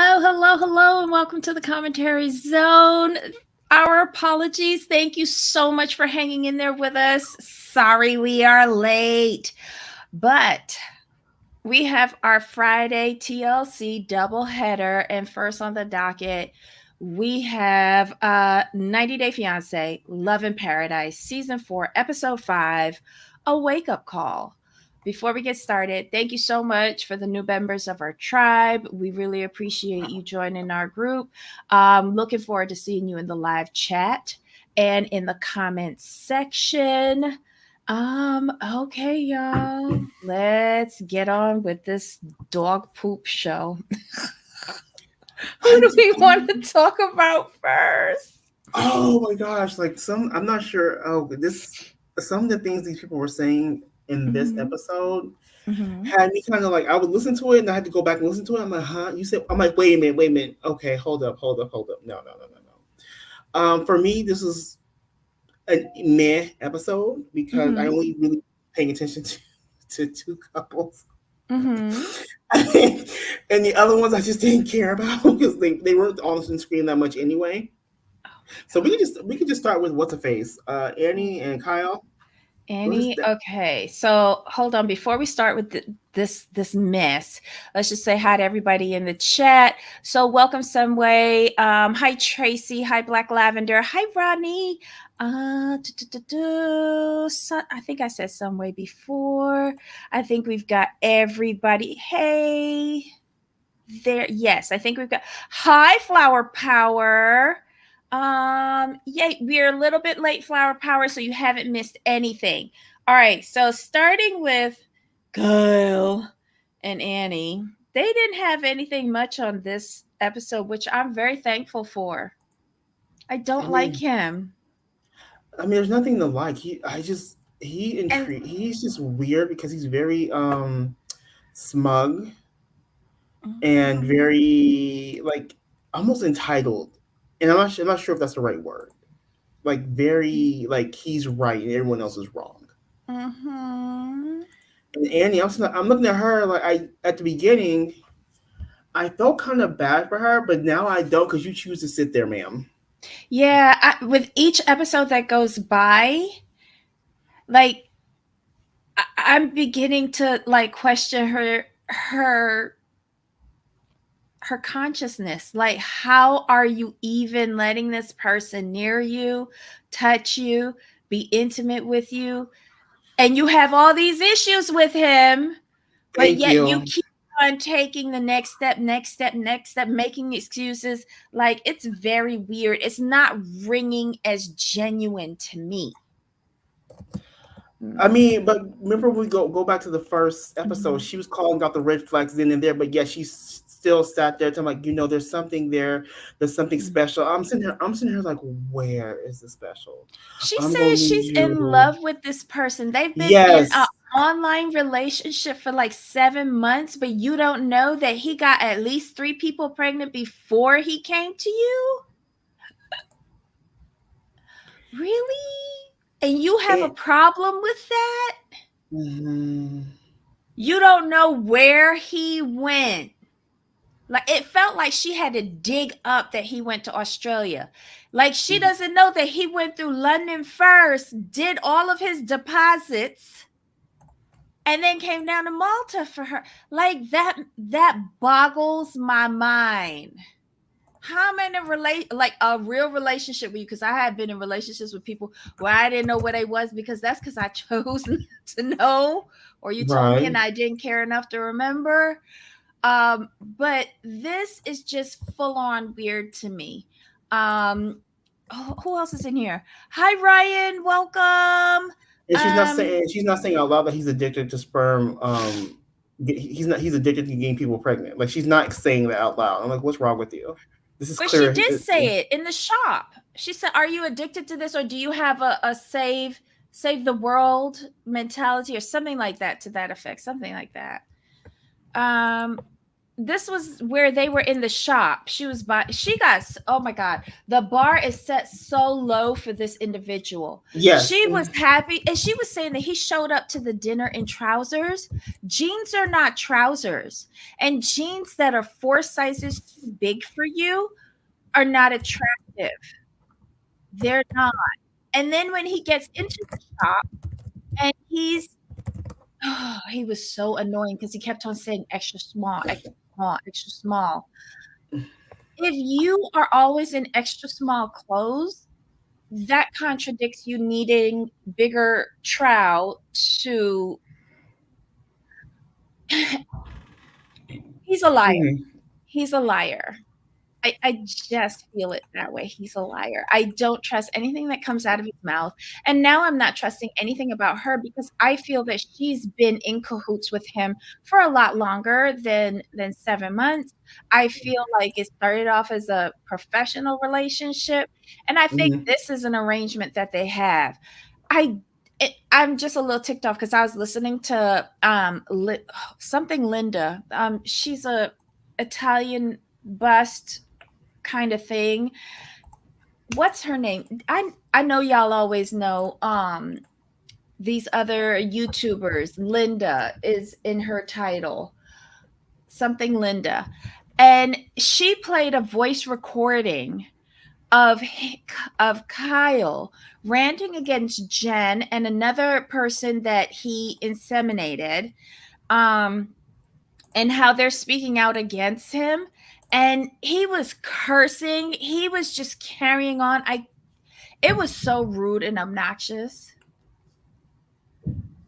Hello, and welcome to the commentary zone. Our apologies. Thank you so much for hanging in there with us. Sorry we are late, but we have our Friday TLC doubleheader, and first on the docket, we have 90 Day Fiancé, Love in Paradise, Season 4, Episode 5, A Wake-Up Call. Before we get started, thank you so much for the new members of our tribe. We really appreciate you joining our group. Looking forward to seeing you in the live chat and in the comments section. Okay, y'all. Let's get on with this dog poop show. Who do we want to talk about first? Oh my gosh, I'm not sure. Some of the things these people were saying in this episode had me kind of like, I would listen to it and I had to go back and listen to it. I'm like, huh? You said, I'm like, wait a minute. Okay, hold up. No. For me, this is a meh episode because I only really paying attention to two couples. And the other ones I just didn't care about because they weren't on the screen that much anyway. So we could just start with what's a face, Annie and Kyle. Annie, okay. So hold on. Before we start with this mess, let's just say hi to everybody in the chat. So welcome, Sunway. Hi Tracy. Hi Black Lavender. Hi Rodney. I think I said Sunway before. I think we've got everybody. Hey there. Yes, I think we've got hi Flower Power. Yeah, we're a little bit late, Flower Power, so you haven't missed anything. All right, so starting with Kyle and Annie, they didn't have anything much on this episode, which I'm very thankful for. I don't like him. I mean, there's nothing to like. He's just weird because he's very smug and very like almost entitled. And I'm not sure if that's the right word. Like very like he's right and everyone else is wrong. And Annie, I'm looking at her like at the beginning, I felt kind of bad for her, but now I don't because you choose to sit there, ma'am. Yeah, with each episode that goes by, like I'm beginning to like question her consciousness. Like, how are you even letting this person near you, touch you, be intimate with you, and you have all these issues with him, but yet you keep on taking the next step, making excuses. Like, it's very weird. It's not ringing as genuine to me. I mean, but remember we go back to the first episode. She was calling out the red flags then and there, but yet she still sat there telling like, there's something there, there's something special. I'm sitting here like, where is the special? She says she's in love with this person. They've been in an online relationship for like 7 months, but you don't know that he got at least 3 people pregnant before he came to you? Really? And you have a problem with that? You don't know where he went. Like, it felt like she had to dig up that he went to Australia. Like, she doesn't know that he went through London first, did all of his deposits, and then came down to Malta for her. Like, that boggles my mind. How am I in a real relationship with you? Because I have been in relationships with people where I didn't know where they was because I chose to know, or you told me and I didn't care enough to remember. But this is just full on weird to me. Who else is in here? Hi, Ryan. Welcome. And she's not saying out loud that he's addicted to sperm. He's addicted to getting people pregnant. Like, she's not saying that out loud. I'm like, what's wrong with you? This is clear. She did say it in the shop. She said, "Are you addicted to this, or do you have a save the world mentality, or something like that, to that effect? Something like that." this was where they were in the shop. She got, oh my God, the bar is set so low for this individual. Yes. She was happy, and she was saying that he showed up to the dinner in trousers. Jeans are not trousers, and jeans that are 4 sizes too big for you are not attractive. They're not. And then when he gets into the shop and he was so annoying because he kept on saying extra small, extra small, extra small. If you are always in extra small clothes, that contradicts you needing bigger trow to he's a liar. Mhm. He's a liar. I just feel it that way. He's a liar. I don't trust anything that comes out of his mouth. And now I'm not trusting anything about her because I feel that she's been in cahoots with him for a lot longer than 7 months. I feel like it started off as a professional relationship, and I think Mhm. this is an arrangement that they have. I I'm just a little ticked off because I was listening to something Linda. She's a Italian bust kind of thing. What's her name? I know y'all always know these other YouTubers. Linda is in her title. Something Linda. And she played a voice recording of of Kyle ranting against Jen and another person that he inseminated. Um and how they're speaking out against him, and he was cursing, he was just carrying on. I It was so rude and obnoxious.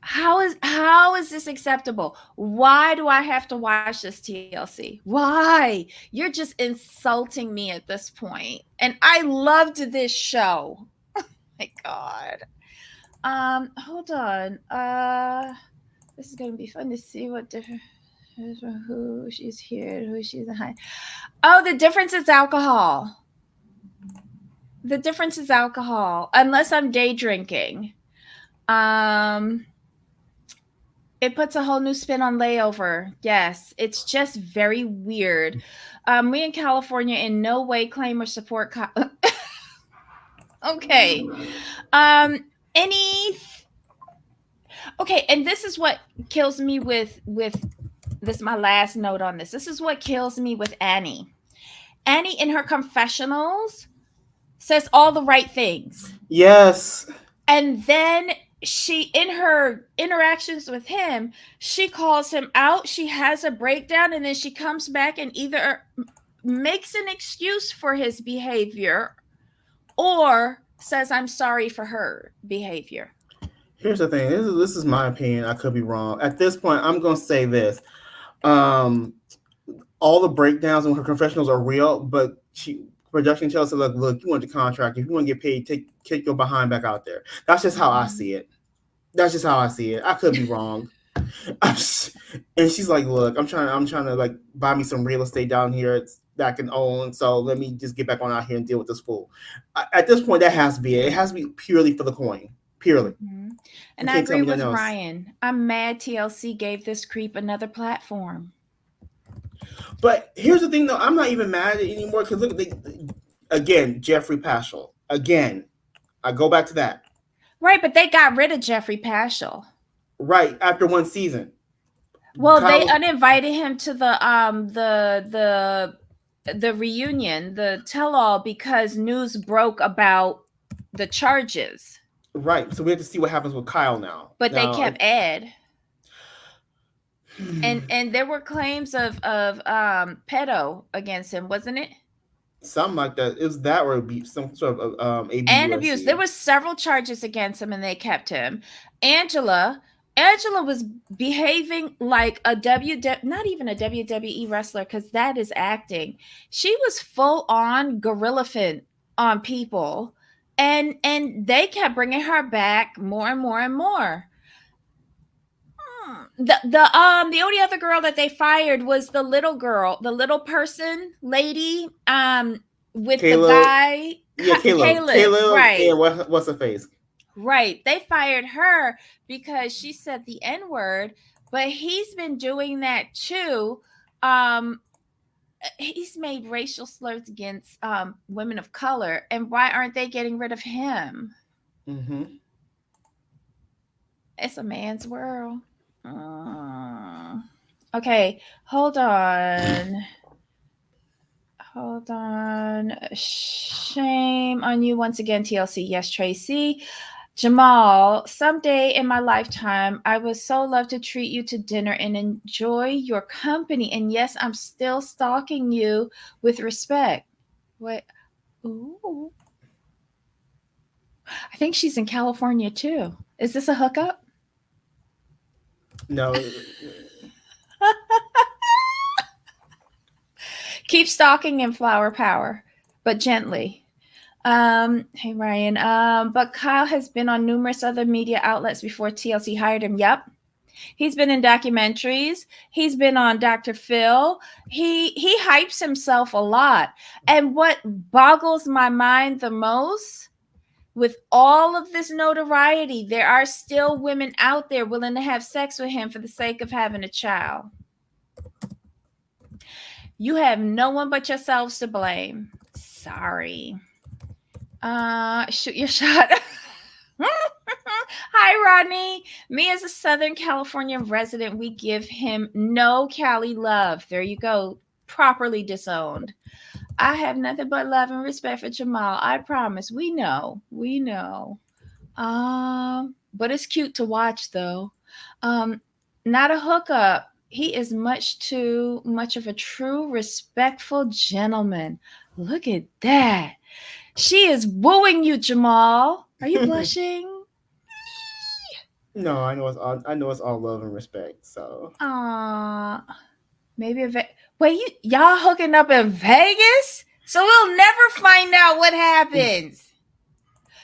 How is this acceptable? Why do I have to watch this, TLC? Why? You're just insulting me at this point, and I loved this show. My God. Hold on. This is gonna be fun to see what different who she's here, who she's behind. Oh, the difference is alcohol. The difference is alcohol, unless I'm day drinking. Um, it puts a whole new spin on layover. Yes, it's just very weird. We in California in no way claim or support. Okay. Um, any. Okay, and this is what kills me with this. My last note on this. This is what kills me with Annie. Annie in her confessionals says all the right things. Yes. And then she, in her interactions with him, she calls him out, she has a breakdown, and then she comes back and either makes an excuse for his behavior or says I'm sorry for her behavior. Here's the thing. This is my opinion. I could be wrong. At this point, I'm gonna say this. Um, all the breakdowns in her confessionals are real, but production tells her, look, you want the contract. If you want to get paid, take your behind back out there. That's just how I see it. That's just how I see it. I could be wrong. And she's like, look, I'm trying to like buy me some real estate down here that I can own. So let me just get back on out here and deal with this fool. At this point, that has to be it. It has to be purely for the coin. Purely. Mm-hmm. You And I can't tell agree me nothing with else. Ryan. I'm mad TLC gave this creep another platform. But here's the thing, though. I'm not even mad at it anymore because look, again, Jeffrey Paschal. Again, I go back to that. Right, but they got rid of Jeffrey Paschal. Right after one season. Well, they Kyle, uninvited him to the reunion, the tell all, because news broke about the charges. right. So we have to see what happens with Kyle now. But they Now, kept Ed. And there were claims of pedo against him, wasn't it? something like that. It was that or it'd be some sort of And abuse. There ABUSD. were several charges against him and they kept him. Angela Angela was behaving like a not even a WWE wrestler, because that is acting. She was full on gorilla fin on people, and they kept bringing her back more and more and more. The only other girl that they fired was the little girl, the little person lady, with the Caleb, guy, yeah, Caleb, Caleb, right. and what's her face? Right. They fired her because she said the N-word, but he's been doing that too. he's made racial slurs against women of color, and why aren't they getting rid of him? Mm-hmm. It's a man's world. Uh, okay, hold on. Hold on. Shame on you once again, TLC. Yes, Tracy. Jamal, someday in my lifetime, I would so love to treat you to dinner and enjoy your company. And yes, I'm still stalking you with respect. Wait. Ooh. I think she's in California too. Is this a hookup? No. Keep stalking in flower power, but gently. Hey Ryan. But Kyle has been on numerous other media outlets before TLC hired him. Yep. He's been in documentaries. He's been on Dr. Phil. He hypes himself a lot. And what boggles my mind the most, with all of this notoriety, there are still women out there willing to have sex with him for the sake of having a child. You have no one but yourselves to blame. Sorry. Shoot your shot. Hi, Rodney. Me as a Southern California resident, we give him no Cali love. There you go. Properly disowned. I have nothing but love and respect for Jamal. I promise. We know. We know. But it's cute to watch though. Not a hookup. He is much too much of a true, respectful gentleman. Look at that. She is wooing you, Jamal. Are you blushing? No, I know it's all. I know it's all love and respect. So. Maybe wait, y'all hooking up in Vegas? So we'll never find out what happens.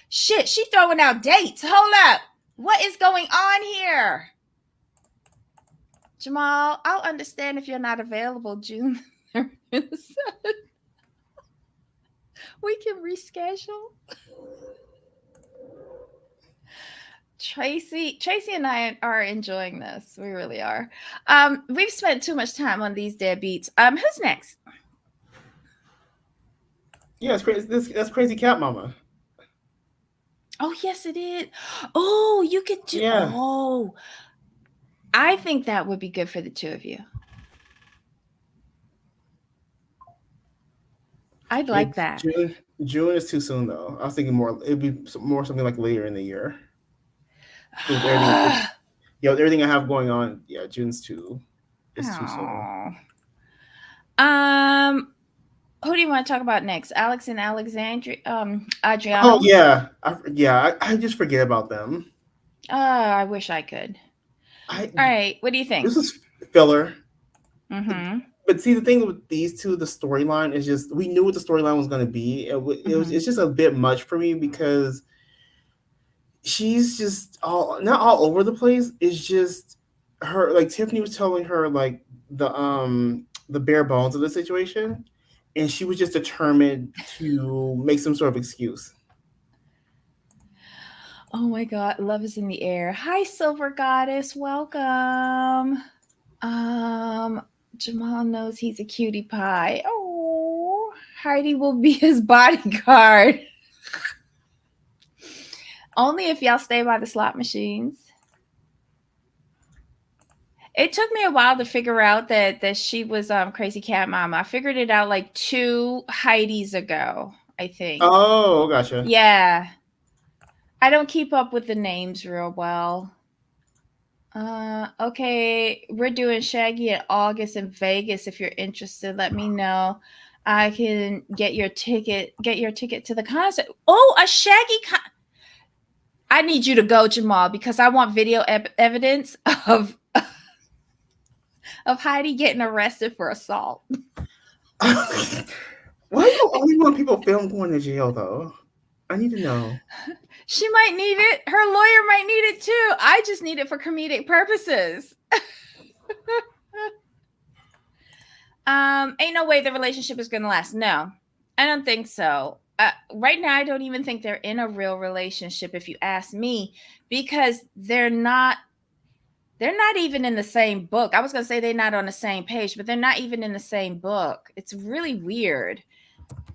Shit, she throwing out dates. Hold up. What is going on here? Jamal, I'll understand if you're not available June 3rd. We can reschedule. Tracy and I are enjoying this. We really are. We've spent too much time on these deadbeats. Who's next? Yeah, it's crazy. That's Crazy Cat Mama. Oh yes, it is. Oh, you could do. Yeah. Oh, I think that would be good for the two of you. I'd like that. June is too soon though. I was thinking more. It'd be more something like later in the year. With everything I have going on, yeah, June's too. It's too soon. Who do you want to talk about next? Alex and Alexandria, Adriana. Oh yeah, I just forget about them. I wish I could. All right, what do you think? This is filler. Mm-hmm. But see, the thing with these two, the storyline is just we knew what the storyline was going to be. It's just a bit much for me because she's just not all over the place. It's just her, like Tiffany was telling her like the bare bones of the situation, and she was just determined to make some sort of excuse. Oh my God, love is in the air. Hi, Silver Goddess, welcome. Jamal knows he's a cutie pie. Oh, Heidi will be his bodyguard. Only if y'all stay by the slot machines. It took me a while to figure out that she was Crazy Cat Mama. I figured it out like 2 Heidis ago, I think. Oh, gotcha. Yeah. I don't keep up with the names real well. Okay, we're doing Shaggy in August in Vegas. If you're interested, let me know. I can get your ticket to the concert. Oh, a Shaggy I need you to go, Jamal, because I want video evidence of Heidi getting arrested for assault. Why do you only want people film going to jail though? I need to know. She might need it. Her lawyer might need it too. I just need it for comedic purposes. Ain't no way the relationship is going to last. No, I don't think so. Right now, I don't even think they're in a real relationship, if you ask me, because they're not They're not even in the same book. I was going to say they're not on the same page, but they're not even in the same book. It's really weird.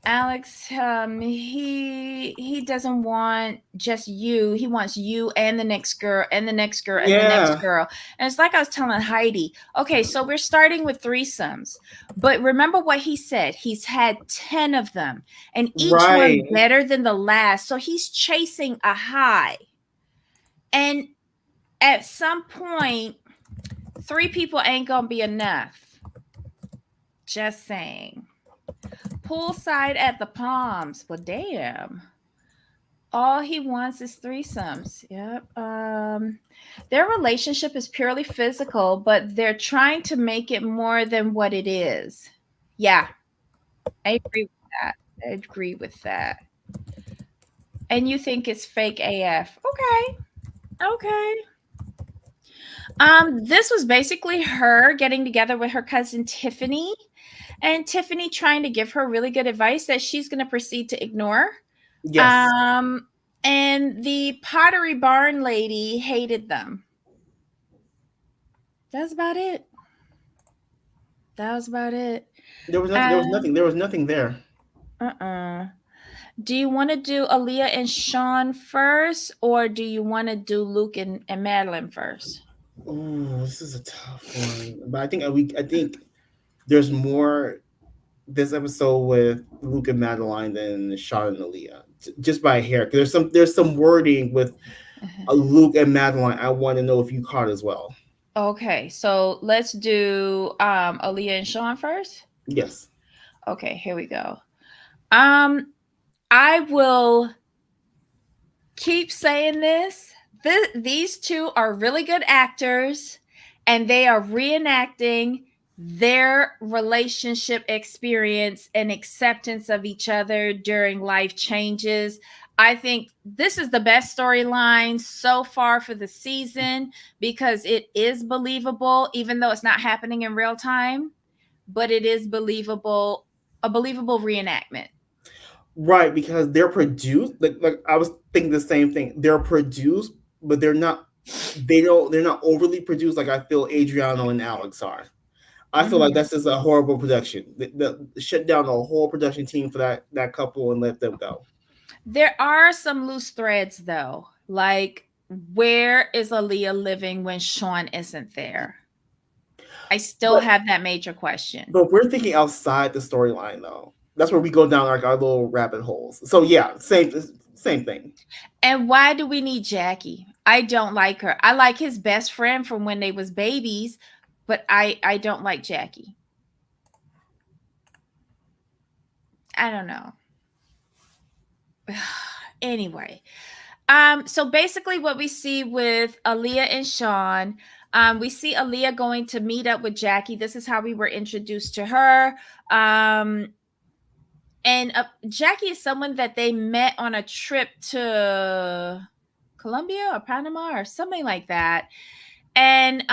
Alex, he doesn't want just you. He wants you and the next girl and the next girl and the next Yeah. girl. And it's like I was telling Heidi. Okay, so we're starting with threesomes, but remember what he said. He's had 10 of them, and each one Right. better than the last. So he's chasing a high. And at some point, 3 people ain't gonna be enough. Just saying. Poolside at the Palms. Well, damn. All he wants is threesomes. Yep. Their relationship is purely physical, but they're trying to make it more than what it is. Yeah, I agree with that. I agree with that. And you think it's fake AF. Okay. Okay. This was basically her getting together with her cousin Tiffany, and Tiffany trying to give her really good advice that she's going to proceed to ignore. Yes. Um, and the Pottery Barn lady hated them. That's about it. That was about it. There was nothing. There was Um, nothing. There was nothing there. uh-uh. Do you want to do Aaliyah and Shawn first, or do you want to do Luke and Madeline first? Ooh, this is a tough one. But I think there's more this episode with Luke and Madeline than Shawn and Aaliyah, just by a hair. 'Cause there's some wording with Luke and Madeline. I want to know if you caught as well. Okay, so let's do Aaliyah and Shawn first. Yes. Okay, here we go. Um, I will keep saying this. These two are really good actors, and they are reenacting their relationship experience and acceptance of each other during life changes. I think this is the best storyline so far for the season because it is believable, even though it's not happening in real time, but it is believable, a believable reenactment. Right, because they're produced. Like I was thinking the same thing. They're produced, but they're not. They don't. They're not overly produced like I feel Adriana and Alex are. I feel like Mhm. that's just a horrible production. Shut down the whole production team for that couple and let them go. There are some loose threads though. Like, where is Aaliyah living when Shawn isn't there? I still But have that major question. but we're thinking outside the storyline though. That's where we go down like our little rabbit holes. So yeah, same thing. And why do we need Jackie? I don't like her. I like his best friend from when they was babies, but I don't like Jackie. I don't know. Anyway, so basically what we see with Aaliyah and Shawn, we see Aaliyah going to meet up with Jackie. This is how we were introduced to her. Um, and Jackie is someone that they met on a trip to Colombia or Panama or something like that. And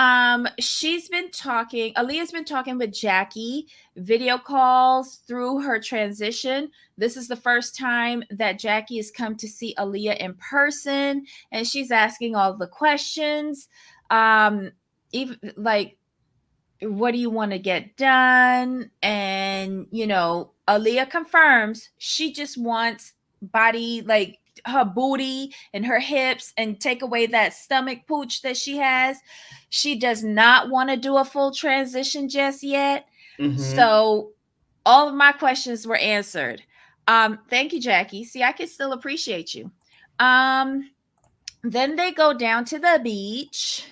she's been talking, Aaliyah's been talking with Jackie, video calls through her transition. This is the first time that Jackie has come to see Aaliyah in person, and she's asking all the questions. Even like, what do you want to get done? And Aaliyah confirms she just wants body, like her booty and her hips, and take away that stomach pooch that she has. She does not want to do a full transition just yet. Mm-hmm. So all of my questions were answered. Thank you, Jackie. See, I can still appreciate you. um then they go down to the beach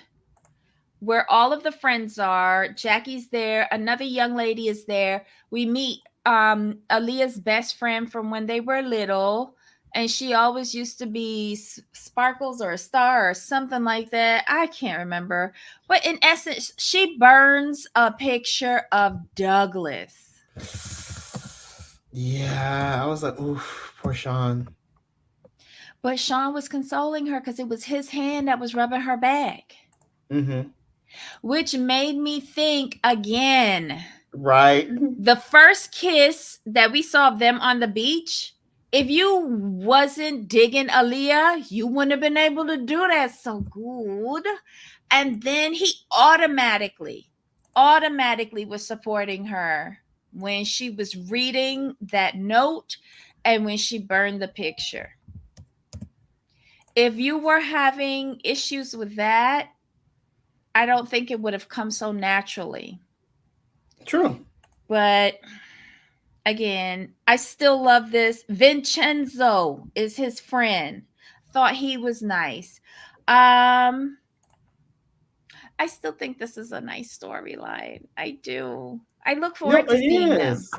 where all of the friends are. Jackie's there. Another young lady is there. We meet Aaliyah's best friend from when they were little. And she always used to be Sparkles or a Star or something like that. I can't remember. But in essence, she burns a picture of Douglas. Yeah, I was like, oof, poor Shawn. But Shawn was consoling her because it was his hand that was rubbing her back, Mm-hmm. which made me think again. Right. The first kiss that we saw of them on the beach, if you wasn't digging Aaliyah, you wouldn't have been able to do that so good. And then he automatically was supporting her when she was reading that note and when she burned the picture. If you were having issues with that, I don't think it would have come so naturally. True. But again, I still love this. Vincenzo is his friend. Thought he was nice. I still think this is a nice storyline. I do. I look No, forward to it seeing them. is.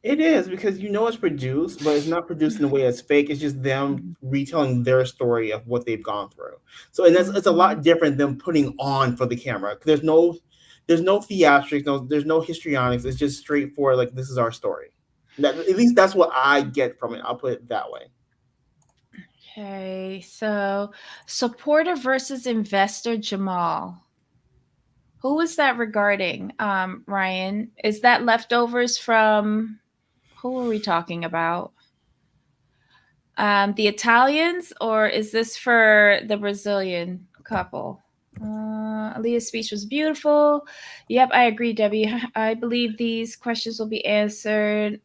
It is because you know it's produced, but it's not produced in a way that's fake. It's just them Mhm. retelling their story of what they've gone through. So, and that's it's a Mhm. lot different than putting on for the camera. There's no theatrics, there's no histrionics. It's just straightforward. Like this is our story. At least that's what I get from it. I'll put it that way. Okay, so supporter versus investor Jamal. Who is that regarding, Ryan? Is that leftovers from who are we talking about? The Italians, or is this for the Brazilian couple? Aaliyah's speech was beautiful. Yep, I agree, Debbie. I believe these questions will be answered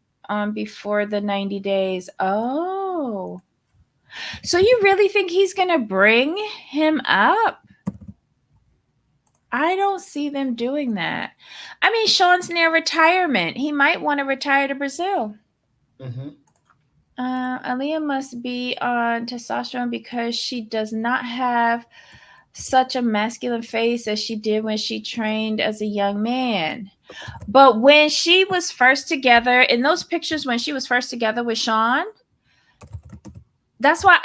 before the 90 days. Oh, so you really think he's going to bring him up? I don't see them doing that. I mean, Shawn's near retirement. He might want to retire to Brazil. Hmm. Aaliyah must be on testosterone because she does not have such a masculine face as she did when she trained as a young man. But when she was first together, in those pictures when she was first together with Shawn, that's why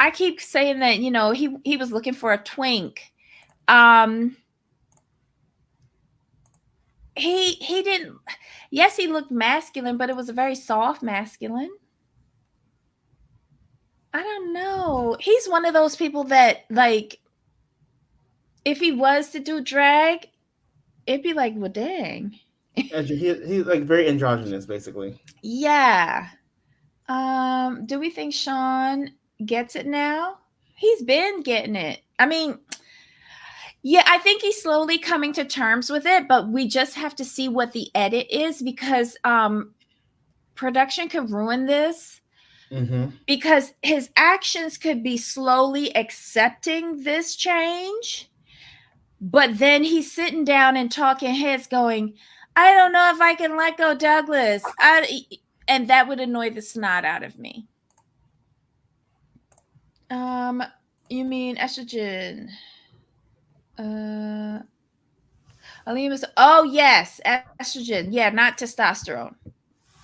I keep saying that, he was looking for a twink. Um he didn't, yes, he looked masculine, but it was a very soft masculine. I don't know. He's one of those people that, like, if he was to do drag, it'd be like, well, dang. He's like very androgynous, basically. Yeah. Do we think Shawn gets it now? He's been getting it. I mean, yeah, I think he's slowly coming to terms with it, but we just have to see what the edit is, because production could ruin this, Hmm. because his actions could be slowly accepting this change, but then he's sitting down and talking heads going, I don't know if I can let go Douglas. And that would annoy the snot out of me. Um, you mean estrogen? Uh, Aaliyah was, oh yes, estrogen. Yeah, not testosterone.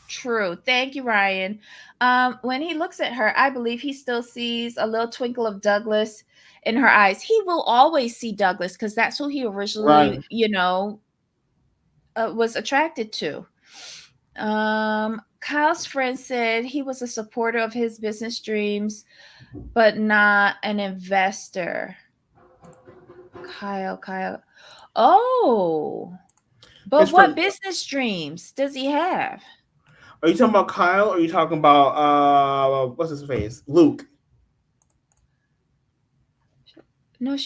True. Thank you, Ryan. When he looks at her, I believe he still sees a little twinkle of Douglas in her eyes. He will always see Douglas because that's who he Right. originally, was attracted to. Kyle's friend said he was a supporter of his business dreams, but not an investor. Kyle. Oh, but His what friend. business dreams does he have? Are you talking about Kyle? Or are you talking about what's his face? Luke. No,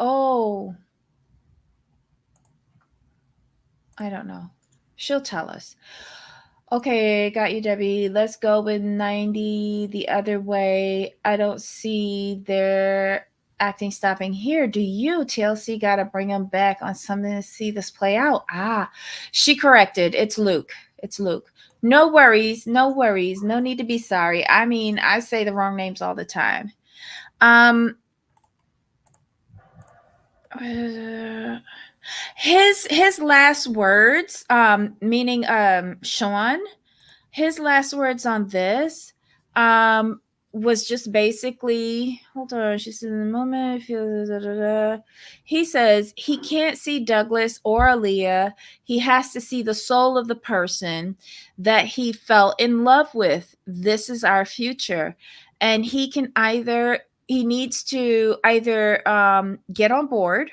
oh, I don't know. She'll tell us. Okay, got you, Debbie. Let's go with 90 the other way. I don't see their acting stopping here. Do you? TLC got to bring them back on something to see this play out. She corrected. It's Luke. It's Luke. No worries. No worries. No need to be sorry. I mean, I say the wrong names all the time. Um, his last words, meaning Shawn, his last words on this um was just basically, hold on, she said, in the moment I feel da, da, da. He says he can't see Douglas or Aaliyah. He has to see the soul of the person that he fell in love with. This is our future, and he needs to either get on board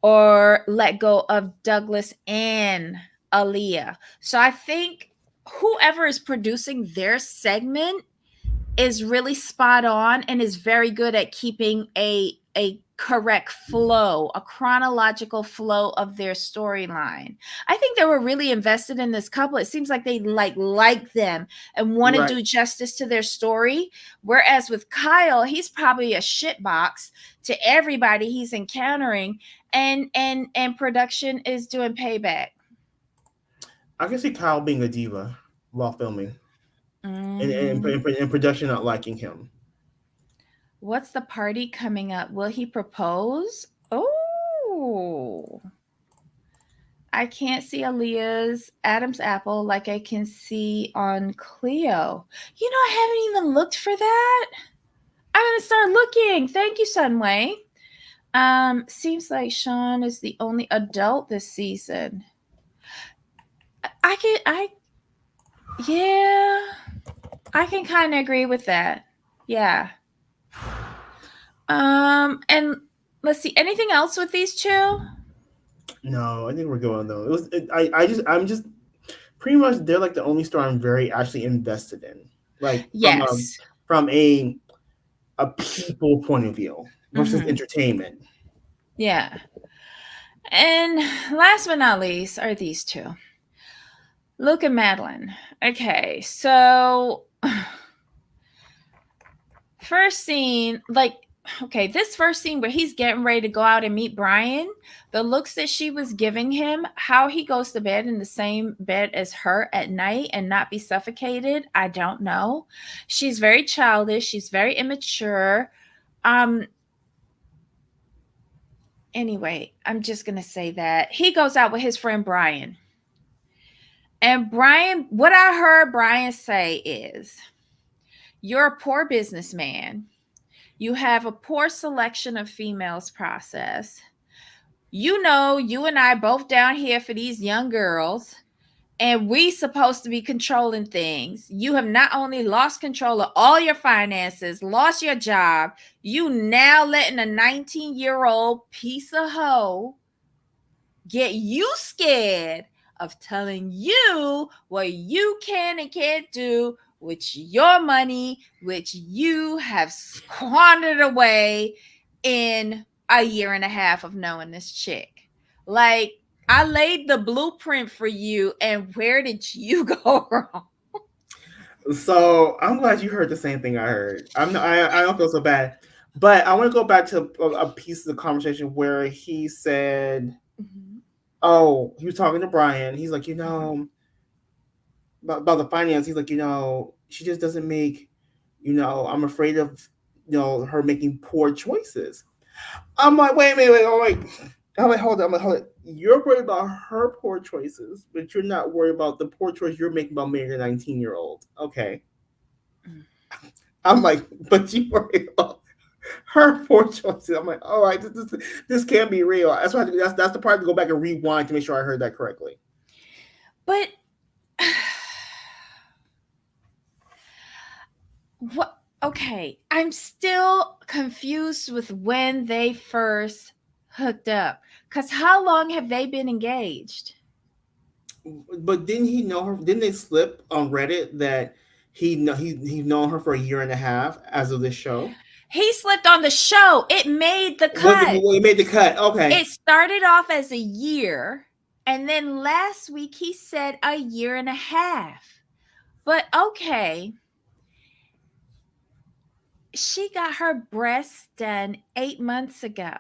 or let go of Douglas and Aaliyah. So I think whoever is producing their segment is really spot on and is very good at keeping a correct flow, a chronological flow of their storyline. I think they were really invested in this couple. It seems like they like them and want to Right. do justice to their story. Whereas with Kyle, he's probably a shitbox to everybody he's encountering, and production is doing payback. I can see Kyle being a diva while filming, Mm-hmm. and production not liking him. What's the party coming up? Will he propose? Oh, I can't see Aaliyah's Adam's apple like I can see on Cleo. You know, I haven't even looked for that. I'm gonna start looking. Thank you, Sunway. Seems like Shawn is the only adult this season. I can, I, yeah, I can kind of agree with that. Yeah. And let's see. Anything else with these two? No, I think we're going though. I'm just pretty much they're like the only story I'm very actually invested in, like Yes. from a people point of view versus Mm-hmm. entertainment. Yeah. And last but not least are these two. Luke and Madeline. Okay, so first scene, like, okay, this first scene where he's getting ready to go out and meet Brian, the looks that she was giving him, how he goes to bed in the same bed as her at night and not be suffocated, I don't know. She's very childish, she's very immature. Um, anyway, I'm just gonna say that he goes out with his friend Brian. And Brian, what I heard Brian say is, you're a poor businessman. You have a poor selection of females process. You know, you and I both down here for these young girls, and we supposed to be controlling things. You have not only lost control of all your finances, lost your job, you now letting a 19-year-old piece of hoe get you scared of telling you what you can and can't do with your money, which you have squandered away in a year and a half of knowing this chick. Like, I laid the blueprint for you, and where did you go wrong? So I'm glad you heard the same thing I heard. I don't feel so bad, but I want to go back to a piece of the conversation where he said, Mhm. "Oh, he was talking to Brian. He's like, Mhm. about the finance. He's like, she just doesn't make, I'm afraid of, her making poor choices." I'm like, wait, wait, wait. I'm like, hold on. I'm like, hold on. You're worried about her poor choices, but you're not worried about the poor choice you're making about marrying a 19-year-old. Okay. Mm. I'm like, but you worry about her poor choices. I'm like, all right, this can't be real. That's why that's the part to go back and rewind to make sure I heard that correctly. But what? Okay, I'm still confused with when they first hooked up. Cause how long have they been engaged? But didn't he know her? Didn't they slip on Reddit that he's known her for a year and a half as of this show? He slipped on the show. It made the Was it? cut. Well, he made the cut. Okay. It started off as a year, and then last week he said a year and a half. But okay, she got her breasts done 8 months ago.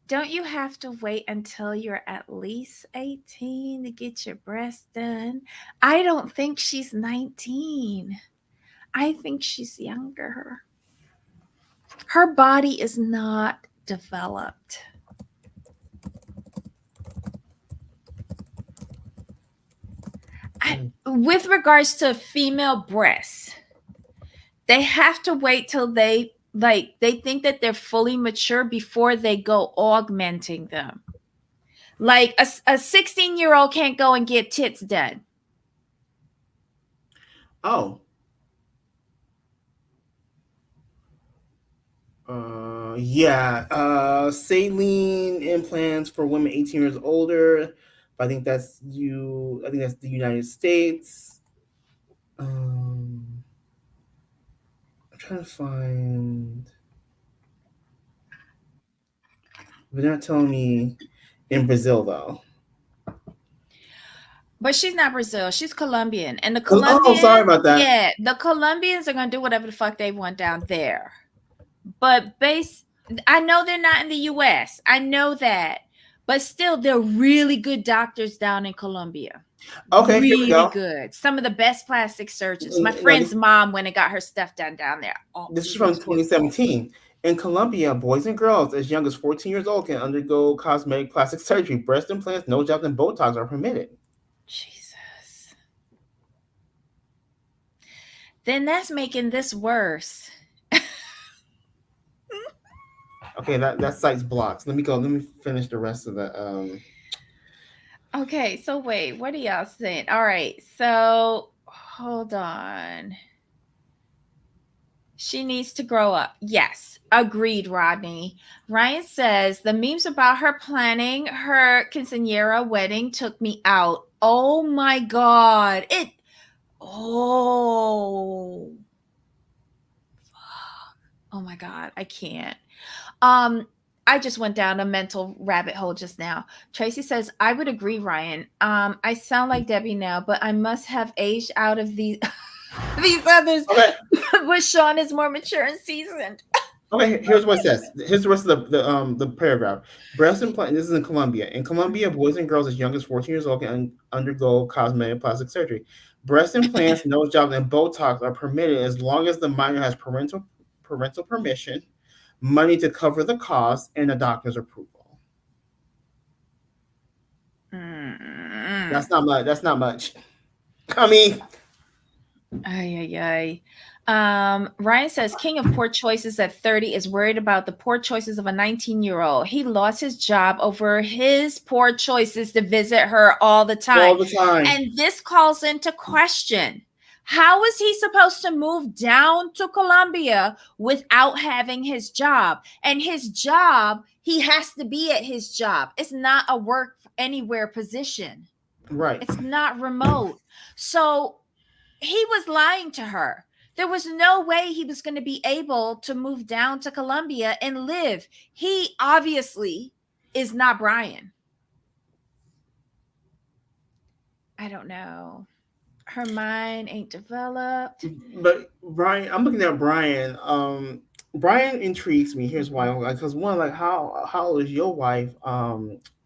Don't you have to wait until you're at least 18 to get your breasts done? I don't think she's 19. I think she's younger. Her body is not developed. With regards to female breasts, they have to wait till they think that they're fully mature before they go augmenting them. Like a 16-year-old can't go and get tits done. Oh. Yeah. Saline implants for women 18 years older. I think that's you. I think that's the United States. I'm trying to find. But they're not telling me in Brazil though. But she's not Brazil. She's Colombian. And the Oh, sorry Colombians, about that. yeah, the Colombians are going to do whatever the fuck they want down there. But I know they're not in the US. I know that. But still, they're really good doctors down in Colombia. Okay, here we Really go. good. Some of the best plastic surgeons. My Now, friend's mom went and got her stuff done down there. Oh, this is she from looks beautiful. 2017. In Colombia, boys and girls as young as 14 years old can undergo cosmetic plastic surgery. Breast implants, nose jobs, and Botox are permitted. Jesus. Then that's making this worse. Okay, that site's blocked. Let me go. Let me finish the rest of the. Okay, so wait, what are y'all saying? All right, so hold on. She needs to grow up. Yes, agreed, Rodney. Ryan says the memes about her planning her quinceañera wedding took me out. Oh my God. Oh, oh my God. I can't. Um, I just went down a mental rabbit hole just now. Tracy says, I would agree, Ryan. I sound like Debbie now, but I must have aged out of these these others. Okay. But Shawn is more mature and seasoned. Okay, here's what it says. Here's the rest of the paragraph. Breast implant. This is in Colombia. In Colombia, boys and girls as young as 14 years old can undergo cosmetic plastic surgery. Breast implants, nose jobs, and Botox are permitted as long as the minor has parental permission, money to cover the cost, and a doctor's approval. Mm. That's not much. That's not much. I mean, Ay, ay, ay. Ryan says King of Poor Choices at 30 is worried about the poor choices of a 19-year-old. He lost his job over his poor choices to visit her all the time. all the time. And this calls into question, how is he supposed to move down to Colombia without having his job? And his job, he has to be at his job. It's not a work anywhere position. Right. It's not remote. So he was lying to her. There was no way he was going to be able to move down to Colombia and live. He obviously is not Brian. I don't know. Her mind ain't developed. But Brian, I'm looking at Brian. Brian intrigues me. Here's why. Because one, like, how old is your wife?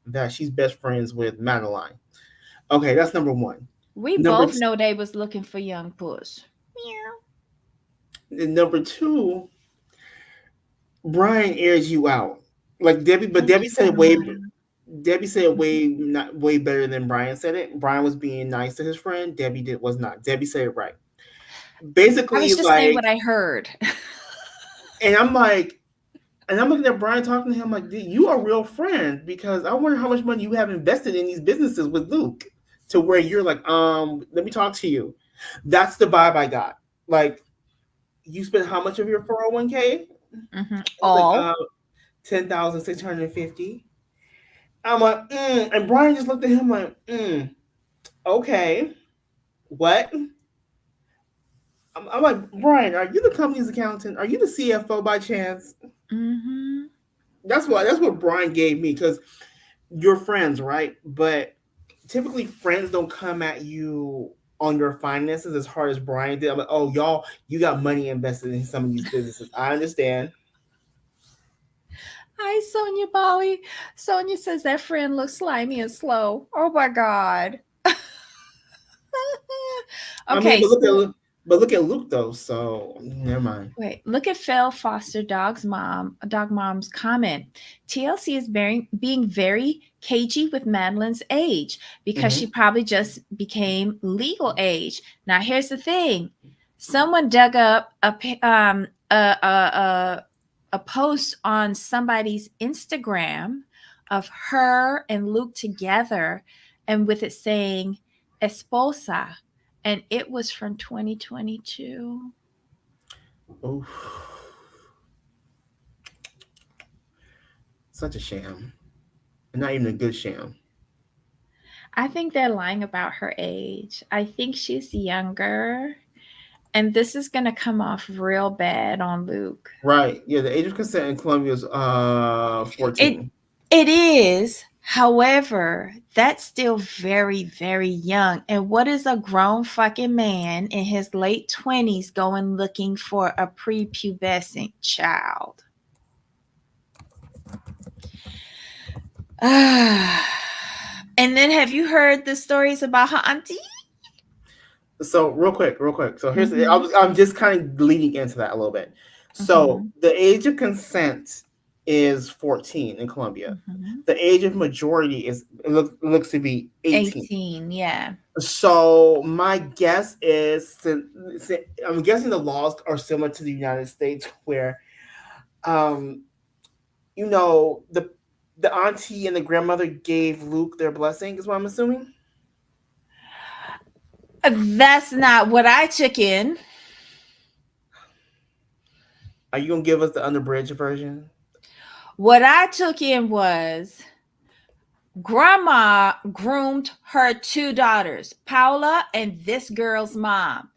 That she's best friends with Madeline. Okay, that's number one. We Number both know they was looking for young puss. number two, Brian airs you out. Like Debbie, but Thank you, Brian. Debbie said it way not way better than Brian said it. Brian was being nice to his friend. Debbie was not. Debbie said it right. I Basically, was just saying like, what I heard. and I'm like, and I'm looking at Brian talking to him like, you are a real friend because I wonder how much money you have invested in these businesses with Luke to where you're like, let me talk to you. That's the vibe I got. Like, you spent how much of your 401k? Mm-hmm. Like All. 10,650. I'm like, and Brian just looked at him like, okay, what? I'm like, Brian, are you the company's accountant? Are you the CFO by chance? Mm-hmm. That's what Brian gave me because you're friends, right? But typically friends don't come at you on your finances as hard as Brian did. I'm like, oh, y'all, you got money invested in some of these businesses. I understand. Hi, Sonia Bali. Sonia says that friend looks slimy and slow. Oh my God. I mean, Okay, so but look at Luke though. So never mind. wait, look at Phil Foster Dog Mom's comment. TLC is being very cagey with Madeline's age because Mm-hmm. she probably just became legal age. Now, here's the thing: someone dug up a post on somebody's Instagram of her and Luke together, and with it saying "esposa," and it was from 2022. Oh, such a sham. Not even a good sham. I think they're lying about her age. I think she's younger. And this is going to come off real bad on Luke. Right. Yeah, the age of consent in Colombia is It 14. It is. However, that's still very, very young. And what is a grown fucking man in his late 20s going looking for a prepubescent child? Ah. And then have you heard the stories about her auntie? So real quick. So here's Mm-hmm. I'm just kind of leading into that a little bit. So Mm-hmm. the age of consent is 14 in Colombia. Mm-hmm. The age of majority is looks to be 18. 18, yeah. So my guess is, I'm guessing the laws are similar to the United States, where, um, the auntie and the grandmother gave Luke their blessing. Is what I'm assuming. That's not what I took in. Are you gonna give us the unabridged version? What I took in was grandma groomed her two daughters, Paula and this girl's mom.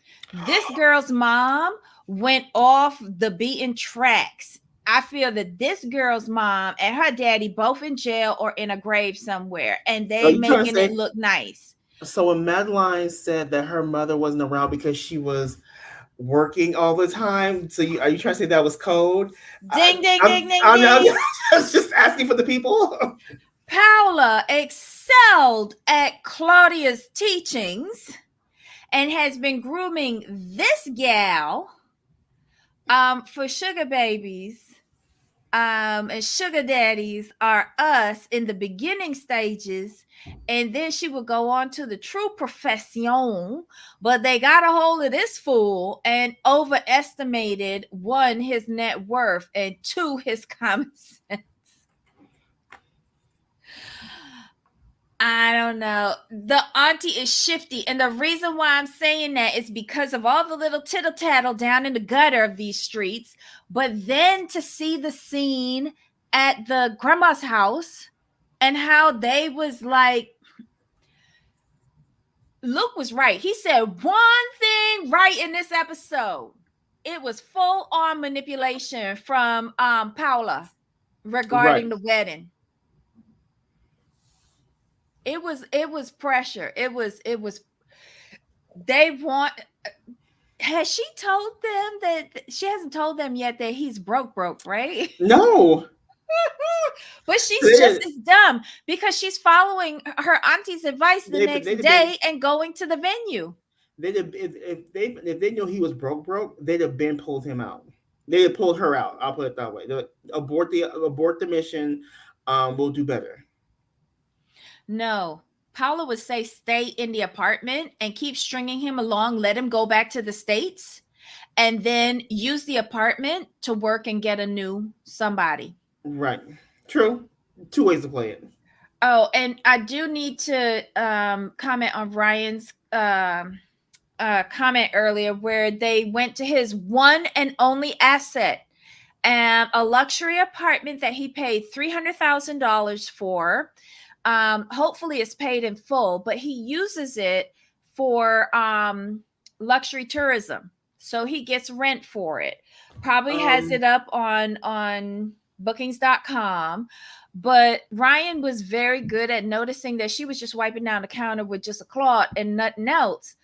This girl's mom went off the beaten tracks. I feel that this girl's mom and her daddy both in jail or in a grave somewhere, and Are they you trying to making it say? look nice. So when Madeline said that her mother wasn't around because she was working all the time, so are you trying to say that was code? I, Ding, ding, I'm, ding, ding, I'm ding. just asking for the people. Paula excelled at Claudia's teachings and has been grooming this gal for sugar babies. And sugar daddies are us in the beginning stages, and then she will go on to the true profession. But they got a hold of this fool and overestimated, one, his net worth, and two, his common sense. I don't know. The auntie is shifty. And the reason why I'm saying that is because of all the little tittle tattle down in the gutter of these streets. But then to see the scene at the grandma's house and how they was like, Luke was right. He said one thing right in this episode. It was full on manipulation from Paula Right. regarding the wedding. It was pressure. It was they want, has she told them that she hasn't told them yet that he's broke, right? No. But she's just They as dumb because she's following her auntie's advice the they'd next have been day and going to the venue. they'd have, if they knew he was broke, they'd have been pulled him out. They had pulled her out. I'll put it that way. Abort the mission. We'll do better. No. Paula would say stay in the apartment and keep stringing him along, let him go back to the States, and then use the apartment to work and get a new somebody. Right. True. Two ways to play it. Oh, and I do need to comment on Ryan's comment earlier where they went to his one and only asset, a luxury apartment that he paid $300,000 for. Hopefully, it's paid in full, but he uses it for luxury tourism. So he gets rent for it. Probably has Um, it up on bookings.com. But Ryan was very good at noticing that she was just wiping down the counter with just a cloth and nothing else.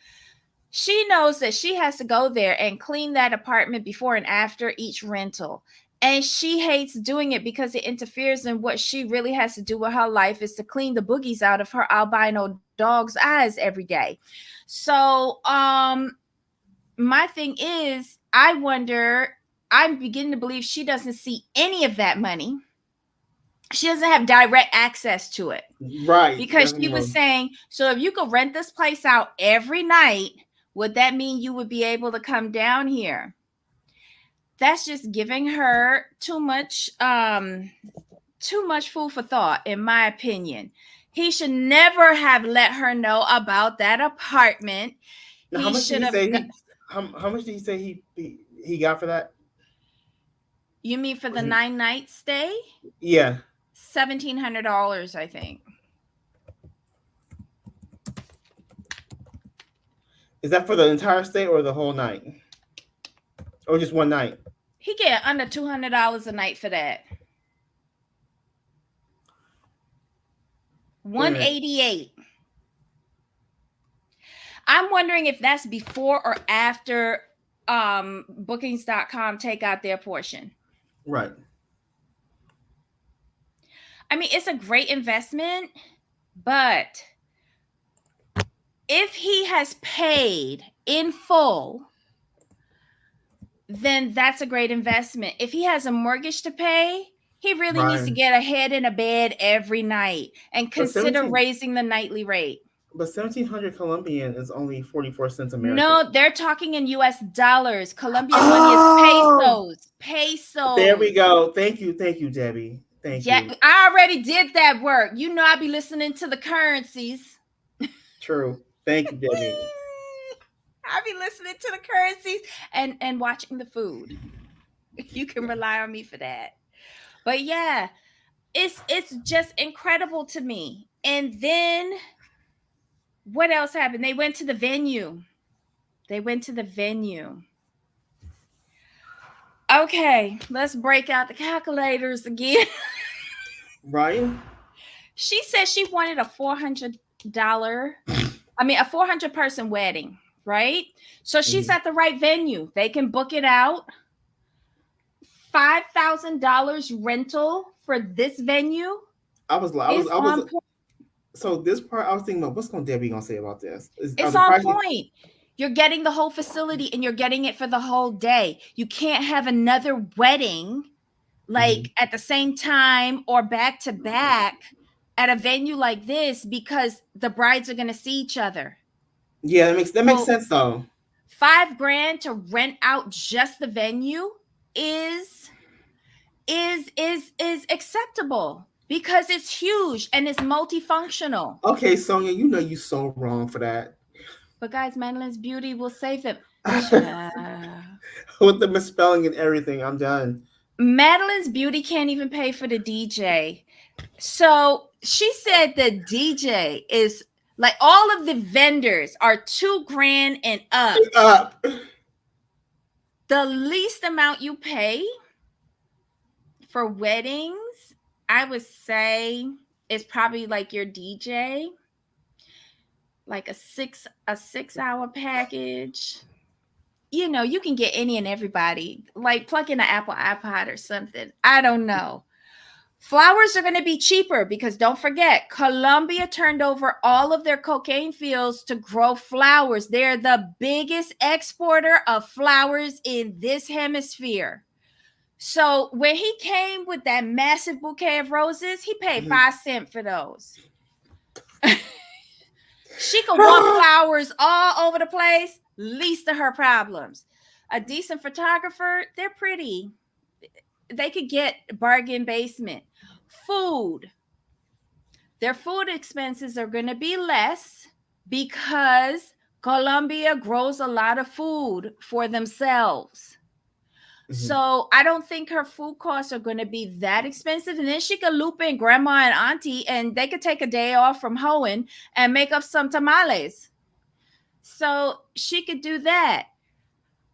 She knows that she has to go there and clean that apartment before and after each rental. And she hates doing it because it interferes in what she really has to do with her life, is to clean the boogies out of her albino dog's eyes every day. So, my thing is, I wonder, I'm beginning to believe she doesn't see any of that money. She doesn't have direct access to it right. because she was saying, so if you could rent this place out every night, would that mean you would be able to come down here? That's just giving her too much food for thought, in my opinion. He should never have let her know about that apartment. Now, He should have how much did he say he got for that? You mean for Was the he, 9 night stay? yeah. $1,700, I think. Is that for the entire stay or the whole night? Or just one night? He get under $200 a night for that. Wait a minute. 188. I'm wondering if that's before or after bookings.com take out their portion. Right. I mean, it's a great investment, but if he has paid in full, then that's a great investment. If he has a mortgage to pay, he really needs to Right. get a head in a bed every night and But consider 17 raising the nightly rate. but 1700 Colombian is only 44 cents American. No, they're talking in US dollars. Colombian money is Oh, pesos. there we Pesos. go. Thank you, Debbie. Thank Yeah, you. I already did that work. You know, I be listening to the currencies. True. Thank you, Debbie. I be listening to the currencies and watching the food. You can rely on me for that. But yeah, it's just incredible to me. And then what else happened? They went to the venue. They went to the venue. Okay, let's break out the calculators again. Ryan? She said she wanted a $400, a 400 person wedding, right? So she's at the right venue. They can book it out. $5,000 rental for this venue is I was on point. so this part I was thinking about what's gonna Debbie gonna say about this? Are It's the on prices point. You're getting the whole facility and you're getting it for the whole day. You can't have another wedding like at the same time or back to back at a venue like this because the brides are going to see each other. Yeah, that makes So sense though. $5,000 to rent out just the venue is acceptable because it's huge and it's multifunctional. Okay, Sonia, you know you so wrong for that. But guys, Madeline's Beauty will save them. With the misspelling and everything, I'm done. Madeline's Beauty can't even pay for the DJ. So she said the DJ is like all of the vendors are $2,000 and up. Up. The least amount you pay for weddings, I would say, is probably like your DJ, like a 6-hour package. You know, you can get any and everybody, like plug in an Apple iPod or something. I don't know. Flowers are going to be cheaper because don't forget, Colombia turned over all of their cocaine fields to grow flowers. They're the biggest exporter of flowers in this hemisphere. So when he came with that massive bouquet of roses, he paid 5 cents for those. She could walk flowers all over the place, least of her problems. A decent photographer, they're pretty. They could get bargain basement. Food. Their food expenses are going to be less because Colombia grows a lot of food for themselves. So I don't think her food costs are going to be that expensive. And then she could loop in grandma and auntie and they could take a day off from hoeing and make up some tamales. So she could do that.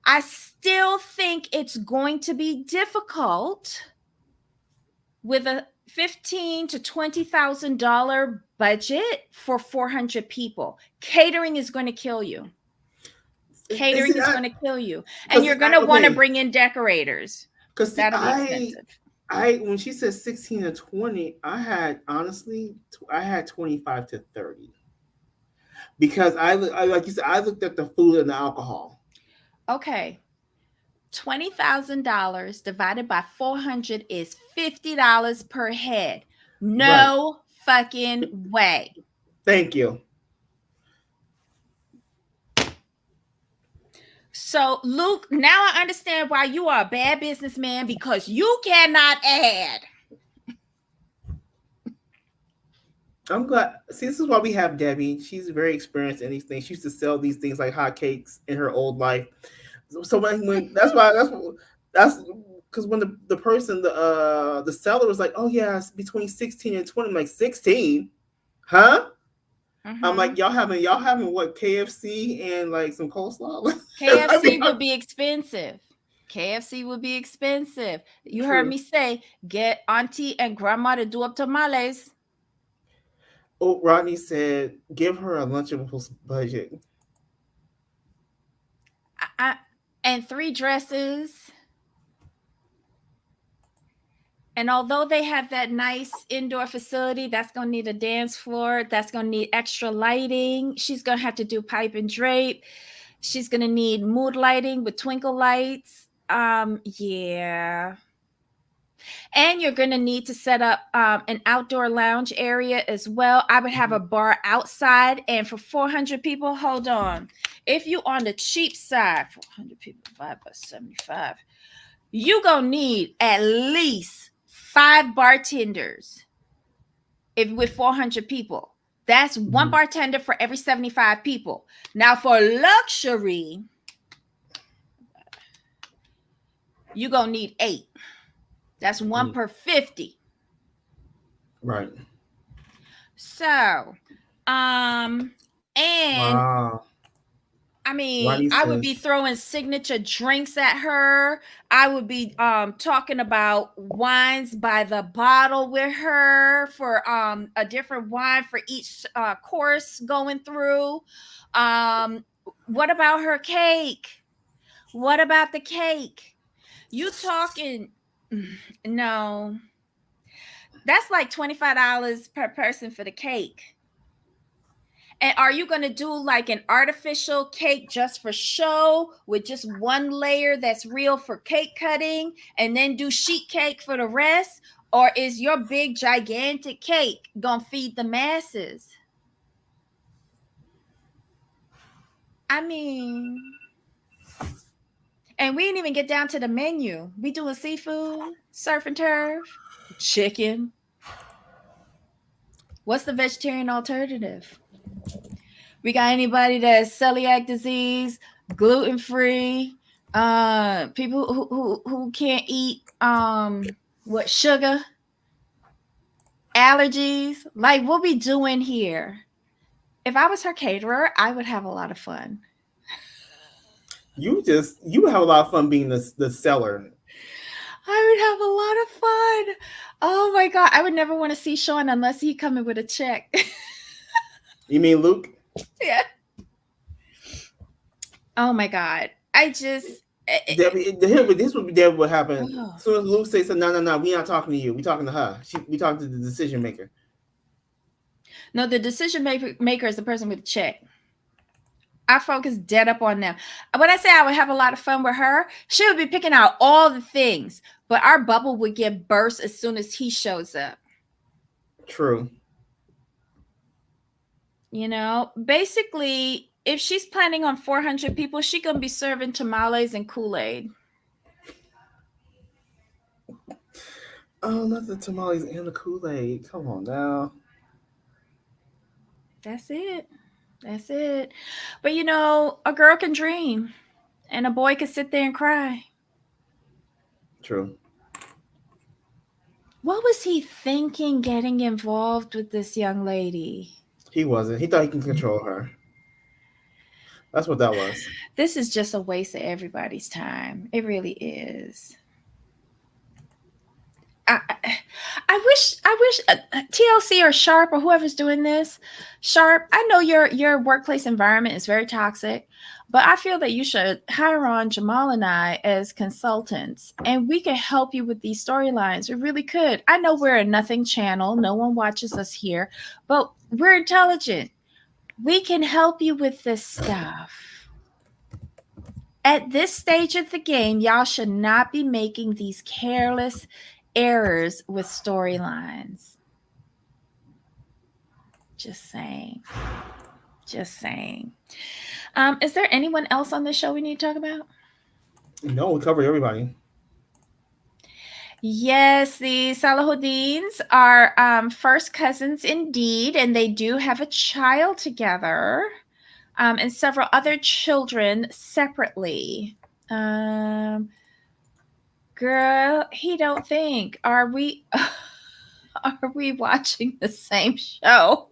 I still think it's going to be difficult with a $15,000 to $20,000 budget for 400 people. Catering is going to kill you. Catering is going to kill you, and you're going to want to bring in decorators. Because that'll be expensive. When she said 16 to 20, I had 25 to 30. Because I like you said, I looked at the food and the alcohol. Okay. $20,000 divided by 400 is $50 per head. No fucking way. Thank you. So, Luke, now I understand why you are a bad businessman because you cannot add. I'm glad. See, this is why we have Debbie. She's very experienced in these things. She used to sell these things like hotcakes in her old life. So when that's because when the person the seller was like, oh yeah, it's between 16 and 20. I'm like, 16, huh? I'm like, y'all having what, KFC and like some coleslaw? KFC would be expensive. KFC would be expensive. You heard me say, get auntie and grandma to do up tamales. Oh, Rodney said, "Give her a Lunchables budget." And 3 dresses. And although they have that nice indoor facility, that's going to need a dance floor. That's going to need extra lighting. She's going to have to do pipe and drape. She's going to need mood lighting with twinkle lights. Yeah. And you're going to need to set up an outdoor lounge area as well. I would have a bar outside. And for 400 people, hold on. If you on the cheap side, 400 people, 5 by 75, you going to need at least 5 bartenders if with 400 people. That's one bartender for every 75 people. Now for luxury, you're going to need 8. That's 1 per 50. Right. So, and wow. I mean, I would be throwing signature drinks at her. I would be talking about wines by the bottle with her for a different wine for each course going through. What about her cake? What about the cake? You talking? No. That's like $25 per person for the cake. And are you going to do like an artificial cake just for show with just one layer that's real for cake cutting and then do sheet cake for the rest? Or is your big gigantic cake going to feed the masses? I mean, and we didn't even get down to the menu. We doing seafood, surf and turf, chicken. What's the vegetarian alternative? We got anybody that's celiac disease, gluten free, people who can't eat sugar, allergies. Like, what we doing here? If I was her caterer, I would have a lot of fun. You would have a lot of fun being the seller. I would have a lot of fun. Oh my God. I would never want to see Shawn unless he coming with a check. You mean Luke? Yeah. Oh my God. I just this would be what happened. Oh. As soon as Luke says, no, we not talking to you. We talking to her. We talking to the decision maker. No, the decision maker is the person with the check. I focus dead up on them. When I say I would have a lot of fun with her, she would be picking out all the things, but our bubble would get burst as soon as he shows up. True. You know, basically, if she's planning on 400 people, she's going to be serving tamales and Kool-Aid. Oh, not the tamales and the Kool-Aid. Come on now. That's it. That's it. But, you know, a girl can dream and a boy can sit there and cry. True. What was he thinking getting involved with this young lady? He wasn't. He thought he can control her. That's what that was. This is just a waste of everybody's time. It really is. I wish TLC or Sharp or whoever's doing this, Sharp, I know your workplace environment is very toxic, but I feel that you should hire on Jamal and I as consultants, and we could help you with these storylines. We really could. I know we're a nothing channel. No one watches us here, but we're intelligent. We can help you with this stuff. At this stage of the game, y'all should not be making these careless errors with storylines. Just saying. Is there anyone else on this show we need to talk about? No, we covered everybody. Yes, the Salahuddins are first cousins indeed, and they do have a child together, and several other children separately. Girl, he don't think. Are we watching the same show?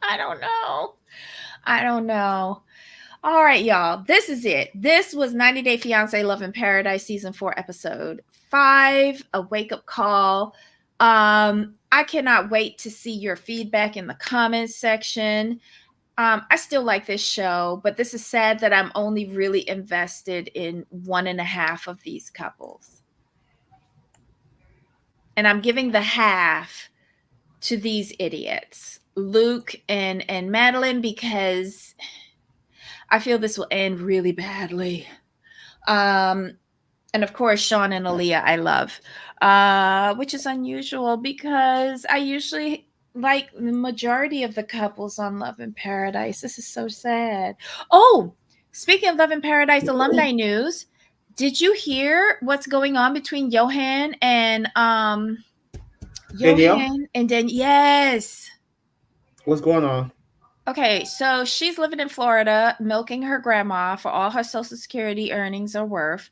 I don't know. All right, y'all. This is it. This was 90 Day Fiancé Love in Paradise Season 4, Episode 5, A Wake Up Call. I cannot wait to see your feedback in the comments section. I still like this show, but this is sad that I'm only really invested in one and a half of these couples. And I'm giving the half to these idiots, Luke and Madeline, because I feel this will end really badly. Um, and of course, Shawn and Aaliyah, I love, which is unusual because I usually like the majority of the couples on Love in Paradise. This is so sad. Oh, speaking of Love in Paradise alumni news, did you hear what's going on between Danielle, Johan and then yes. what's going on? Okay, so she's living in Florida, milking her grandma for all her Social Security earnings are worth.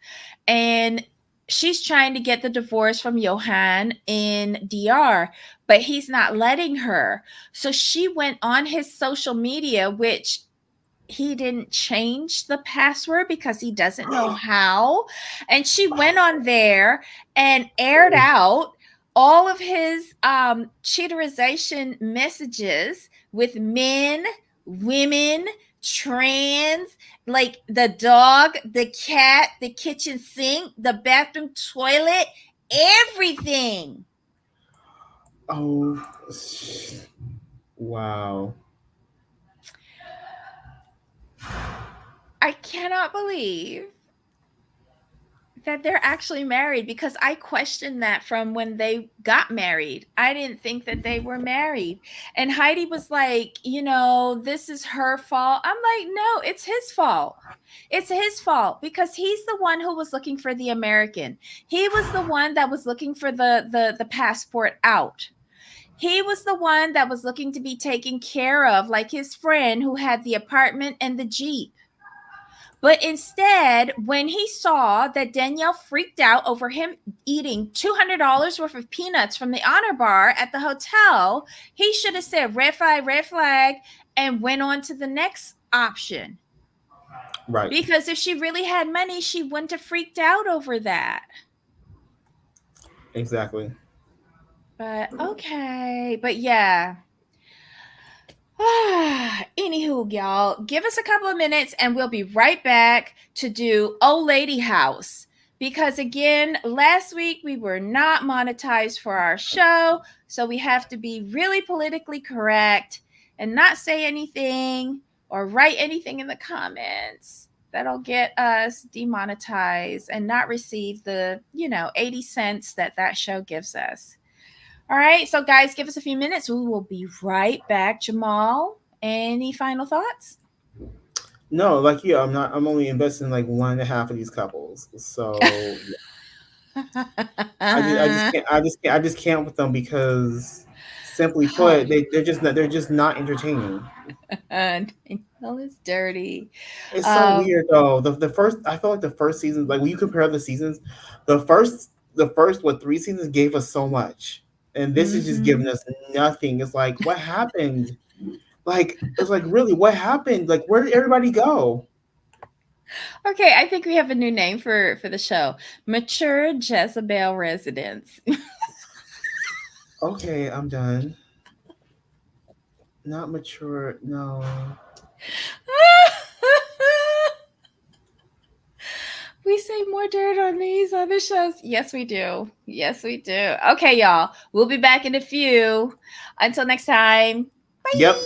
And she's trying to get the divorce from Johan in DR, but he's not letting her. So she went on his social media, which he didn't change the password because he doesn't know how. And she went on there and aired out all of his cheaterization messages with men, women, trans, like the dog, the cat, the kitchen sink, the bathroom toilet, everything. Oh, wow. I cannot believe that they're actually married because I questioned that from when they got married. I didn't think that they were married. And Heidi was like, this is her fault. I'm like, no, it's his fault. It's his fault because he's the one who was looking for the American. He was the one that was looking for the passport out. He was the one that was looking to be taken care of, like his friend who had the apartment and the Jeep. But instead, when he saw that Danielle freaked out over him eating $200 worth of peanuts from the honor bar at the hotel, he should have said red flag, and went on to the next option. Right. Because if she really had money, she wouldn't have freaked out over that. Exactly. But okay. But yeah. Anywho, y'all, give us a couple of minutes and we'll be right back to do Old Lady House. Because again, last week we were not monetized for our show. So we have to be really politically correct and not say anything or write anything in the comments that'll get us demonetized and not receive the, 80 cents that show gives us. All right, so guys, give us a few minutes. We will be right back. Jamal, any final thoughts? No, like you, I'm not. I'm only investing in like one and a half of these couples. So I just can't with them because, simply Oh, put, they're just not entertaining. Danielle is dirty. It's so Um, weird though. The first, I feel like the first season, like when you compare the seasons, the first what 3 seasons gave us so much, and this is just mhm. giving us nothing. It's like, what happened? Like, it's like, really, what happened? Like, where did everybody go? Okay, I think we have a new name for the show. Mature Jezebel Residence. Okay, I'm done. Not mature. No. We say more dirt on these other shows. Yes, we do. Yes, we do. Okay, y'all. We'll be back in a few. Until next time. Yep. Bye.